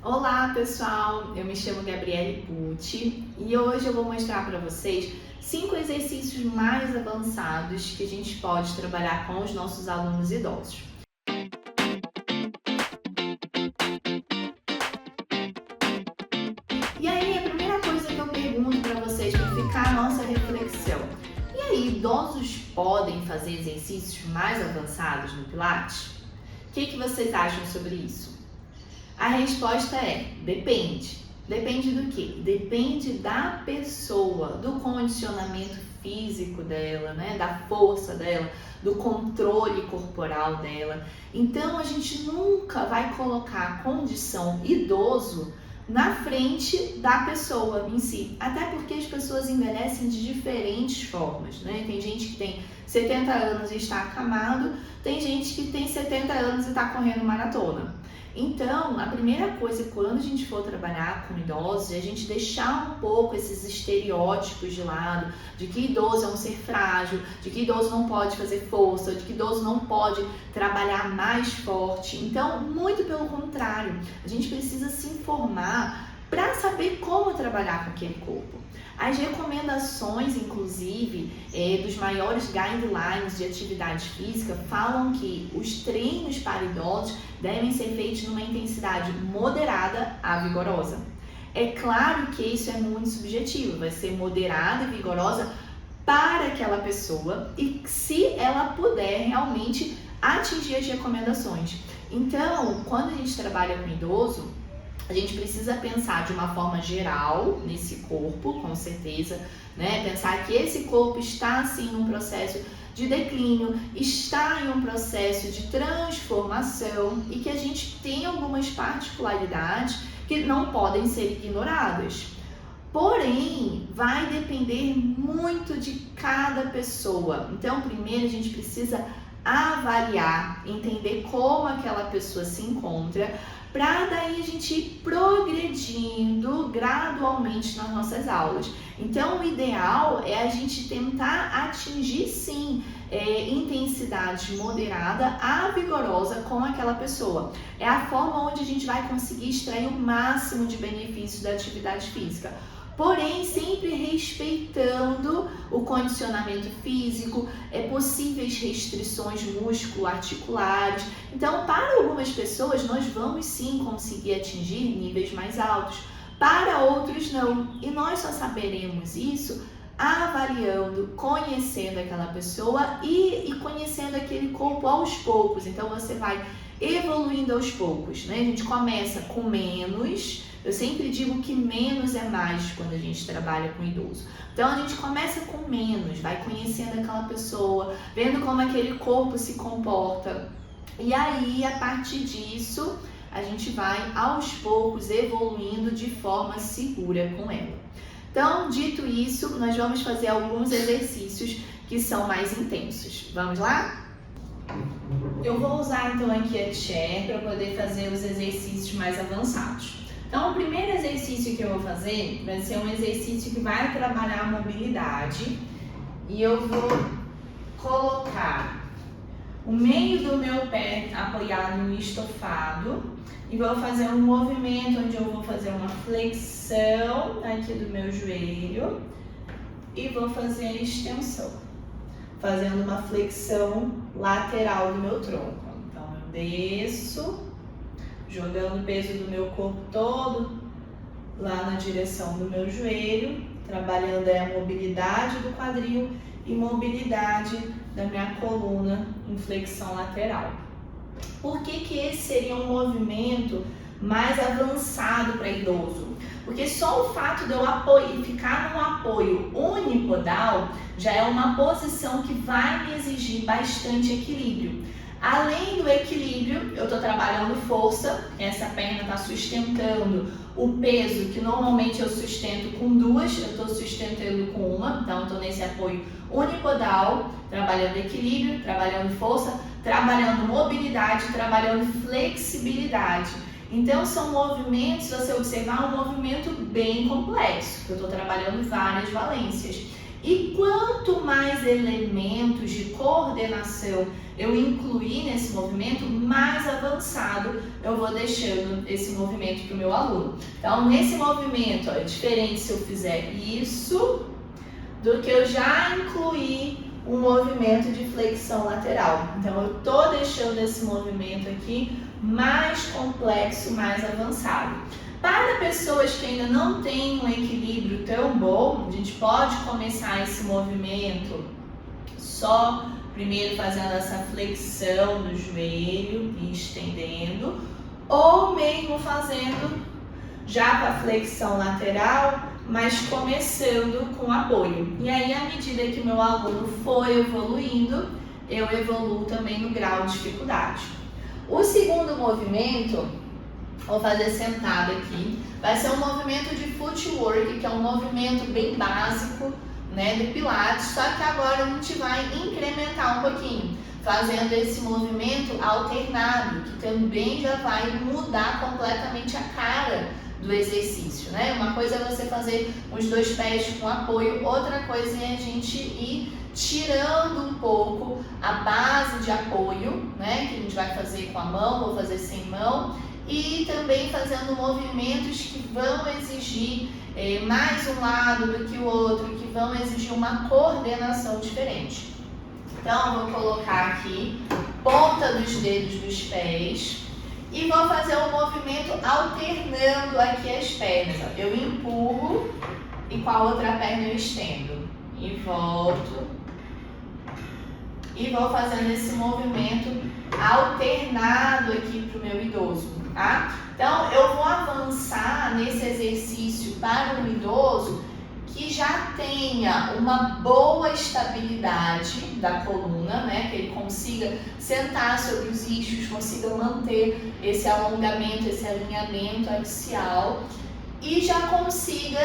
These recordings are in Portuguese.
Olá pessoal, eu me chamo Gabriele Pucci e hoje eu vou mostrar para vocês 5 exercícios mais avançados que a gente pode trabalhar com os nossos alunos idosos. E aí, a primeira coisa que eu pergunto para vocês para ficar a nossa reflexão: e aí, idosos podem fazer exercícios mais avançados no Pilates? O que vocês acham sobre isso? A resposta é: depende. Depende do quê? Depende da pessoa, do condicionamento físico dela, né? Da força dela, do controle corporal dela. Então, a gente nunca vai colocar a condição idoso na frente da pessoa em si. Até porque as pessoas envelhecem de diferentes formas, né? Tem gente que tem 70 anos e está acamado, tem gente que tem 70 anos e está correndo maratona. Então, a primeira coisa quando a gente for trabalhar com idosos é a gente deixar um pouco esses estereótipos de lado, de que idoso é um ser frágil, de que idoso não pode fazer força, de que idoso não pode trabalhar mais forte. Então, muito pelo contrário, a gente precisa se informar para saber como trabalhar com aquele corpo. As recomendações, inclusive, dos maiores guidelines de atividade física falam que os treinos para idosos devem ser feitos numa intensidade moderada a vigorosa. É claro que isso é muito subjetivo, vai ser moderada e vigorosa para aquela pessoa e se ela puder realmente atingir as recomendações. Então, quando a gente trabalha com idoso, a gente precisa pensar de uma forma geral nesse corpo, com certeza, né? Pensar que esse corpo está, sim, num processo de declínio, está em um processo de transformação e que a gente tem algumas particularidades que não podem ser ignoradas. Porém, vai depender muito de cada pessoa. Então, primeiro a gente precisa avaliar, entender como aquela pessoa se encontra, para daí a gente ir progredindo gradualmente nas nossas aulas. Então, o ideal é a gente tentar atingir, sim, intensidade moderada a vigorosa com aquela pessoa. É a forma onde a gente vai conseguir extrair o máximo de benefício da atividade física. Porém, sempre respeitando o condicionamento físico, possíveis restrições músculo-articulares. Então, para algumas pessoas, nós vamos sim conseguir atingir níveis mais altos, para outros não. E nós só saberemos isso avaliando, conhecendo aquela pessoa e conhecendo aquele corpo aos poucos. Então, você vai evoluindo aos poucos, né? A gente começa com menos. Eu sempre digo que menos é mais quando a gente trabalha com idoso. Então, a gente começa com menos, vai conhecendo aquela pessoa, vendo como aquele corpo se comporta. E aí, a partir disso, a gente vai aos poucos evoluindo de forma segura com ela. Então, dito isso, nós vamos fazer alguns exercícios que são mais intensos. Vamos lá? Eu vou usar então aqui a chair para poder fazer os exercícios mais avançados. Então, o primeiro exercício que eu vou fazer vai ser um exercício que vai trabalhar a mobilidade e eu vou colocar o meio do meu pé apoiado no estofado e vou fazer um movimento onde eu vou fazer uma flexão aqui do meu joelho e vou fazer a extensão, fazendo uma flexão lateral do meu tronco. Então, eu desço, jogando o peso do meu corpo todo lá na direção do meu joelho, trabalhando a mobilidade do quadril e mobilidade da minha coluna em flexão lateral. Por que esse seria um movimento mais avançado para idoso? Porque só o fato de eu ficar num apoio unipodal já é uma posição que vai me exigir bastante equilíbrio. Além do equilíbrio, eu estou trabalhando força, essa perna está sustentando o peso que normalmente eu sustento com duas, eu estou sustentando com uma, então estou nesse apoio unipodal, trabalhando equilíbrio, trabalhando força, trabalhando mobilidade, trabalhando flexibilidade. Então são movimentos, se você observar, um movimento bem complexo, que eu estou trabalhando várias valências. E quanto mais elementos de coordenação eu incluir nesse movimento, mais avançado eu vou deixando esse movimento para o meu aluno. Então, nesse movimento, ó, é diferente se eu fizer isso do que eu já incluir um movimento de flexão lateral. Então, eu estou deixando esse movimento aqui mais complexo, mais avançado. Para pessoas que ainda não têm um equilíbrio tão bom, a gente pode começar esse movimento só primeiro fazendo essa flexão do joelho e estendendo, ou mesmo fazendo já com a flexão lateral, mas começando com apoio. E aí, à medida que o meu aluno for evoluindo, eu evoluo também no grau de dificuldade. O segundo movimento, vou fazer sentado aqui, vai ser um movimento de footwork, que é um movimento bem básico, né, do Pilates, só que agora a gente vai incrementar um pouquinho, fazendo esse movimento alternado, que também já vai mudar completamente a cara do exercício, né? Uma coisa é você fazer os dois pés com apoio, outra coisa é a gente ir tirando um pouco a base de apoio, né, que a gente vai fazer com a mão ou fazer sem mão, e também fazendo movimentos que vão exigir mais um lado do que o outro, que vão exigir uma coordenação diferente. Então, eu vou colocar aqui ponta dos dedos dos pés e vou fazer um movimento alternando aqui as pernas. Eu empurro e com a outra perna eu estendo e volto. E vou fazendo esse movimento alternado aqui para o meu idoso, tá? Então, eu vou avançar nesse exercício para um idoso que já tenha uma boa estabilidade da coluna, né? Que ele consiga sentar sobre os eixos, consiga manter esse alongamento, esse alinhamento axial e já consiga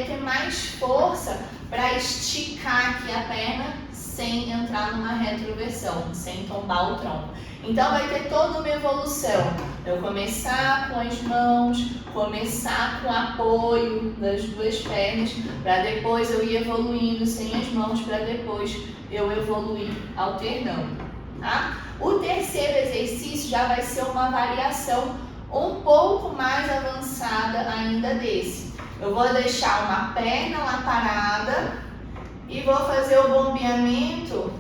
ter mais força para esticar aqui a perna sem entrar numa retroversão, sem tombar o tronco. Então vai ter toda uma evolução. Eu começar com as mãos, começar com o apoio das duas pernas, para depois eu ir evoluindo sem as mãos, para depois eu evoluir alternando, tá? O terceiro exercício já vai ser uma variação um pouco mais avançada ainda desse. Eu vou deixar uma perna lá parada e vou fazer o bombeamento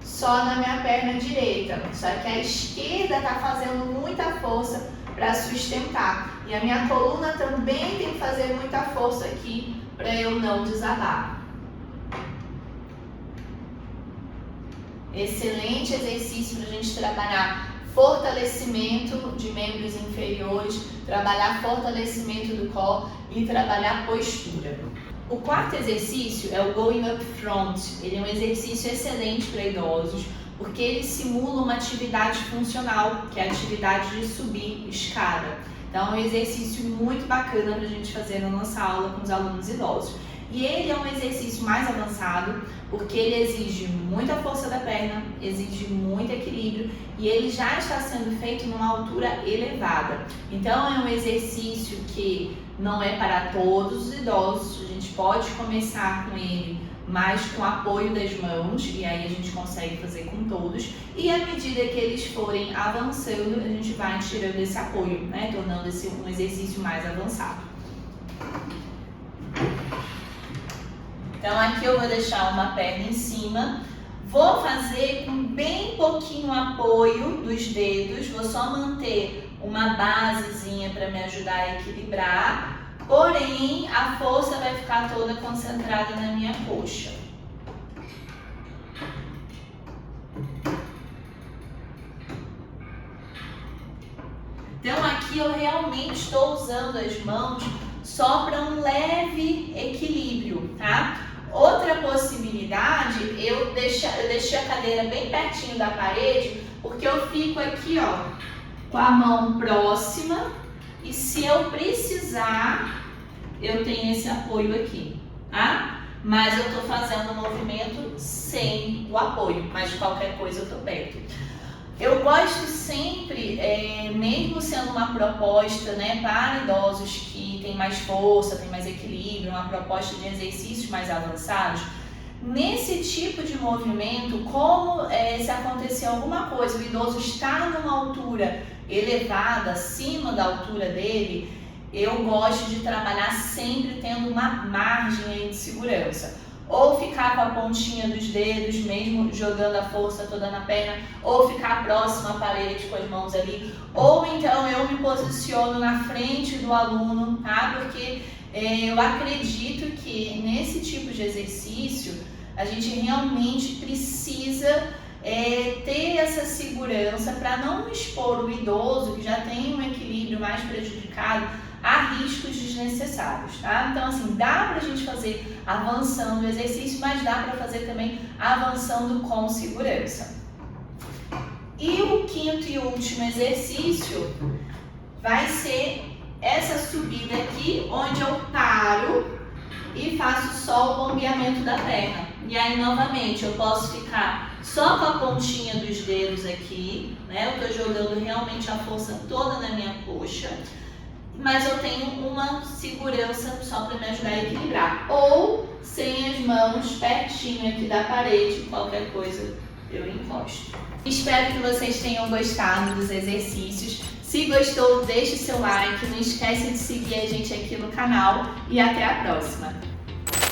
só na minha perna direita. Só que a esquerda está fazendo muita força para sustentar. E a minha coluna também tem que fazer muita força aqui para eu não desabar. Excelente exercício para a gente trabalhar fortalecimento de membros inferiores, trabalhar fortalecimento do core e trabalhar postura. O quarto exercício é o Going Up Front. Ele é um exercício excelente para idosos, porque ele simula uma atividade funcional, que é a atividade de subir escada. Então é um exercício muito bacana para a gente fazer na nossa aula com os alunos idosos. E ele é um exercício mais avançado, porque ele exige muita força da perna, exige muito equilíbrio e ele já está sendo feito numa altura elevada. Então é um exercício que não é para todos os idosos, a gente pode começar com ele mais com apoio das mãos e aí a gente consegue fazer com todos. E à medida que eles forem avançando, a gente vai tirando esse apoio, né, tornando esse um exercício mais avançado. Então aqui eu vou deixar uma perna em cima, vou fazer com bem pouquinho apoio dos dedos, vou só manter uma basezinha para me ajudar a equilibrar, porém a força vai ficar toda concentrada na minha coxa. Então aqui eu realmente estou usando as mãos só para um leve equilíbrio, tá? Outra possibilidade, eu deixei a cadeira bem pertinho da parede, porque eu fico aqui, ó, com a mão próxima e se eu precisar, eu tenho esse apoio aqui, tá? Mas eu tô fazendo o movimento sem o apoio, mas de qualquer coisa eu tô perto. Eu gosto sempre, mesmo sendo uma proposta, né, para idosos que têm mais força, têm mais equilíbrio, uma proposta de exercícios mais avançados, Nesse tipo de movimento, como se acontecer alguma coisa, o idoso está numa altura elevada, acima da altura dele, eu gosto de trabalhar sempre tendo uma margem aí de segurança. Ou ficar com a pontinha dos dedos, mesmo jogando a força toda na perna, ou ficar próximo à parede com as mãos ali, ou então eu me posiciono na frente do aluno, tá? Porque eu acredito que nesse tipo de exercício a gente realmente precisa ter essa segurança para não expor o idoso, que já tem um equilíbrio mais prejudicado, a riscos desnecessários, tá? Então, assim, dá pra gente fazer avançando o exercício, mas dá pra fazer também avançando com segurança. E o quinto e último exercício vai ser essa subida aqui, onde eu paro e faço só o bombeamento da perna. E aí, novamente, eu posso ficar só com a pontinha dos dedos aqui, né? Eu tô jogando realmente a força toda na minha coxa, mas eu tenho uma segurança só para me ajudar a equilibrar. Ou sem as mãos pertinho aqui da parede, qualquer coisa eu encosto. Espero que vocês tenham gostado dos exercícios. Se gostou, deixe seu like, não esquece de seguir a gente aqui no canal e até a próxima.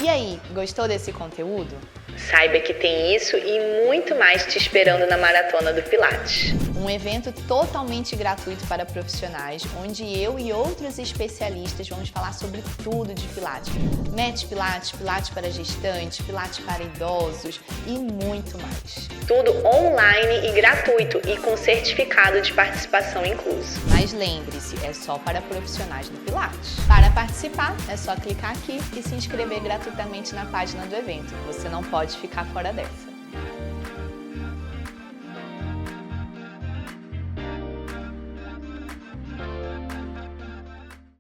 E aí, gostou desse conteúdo? Saiba que tem isso e muito mais te esperando na Maratona do Pilates. Um evento totalmente gratuito para profissionais, onde eu e outros especialistas vamos falar sobre tudo de Pilates. Met Pilates, Pilates para gestantes, Pilates para idosos e muito mais. Tudo online e gratuito e com certificado de participação incluso. Mas lembre-se, é só para profissionais do Pilates. Para participar, é só clicar aqui e se inscrever gratuitamente na página do evento. Você não pode ficar fora dessa.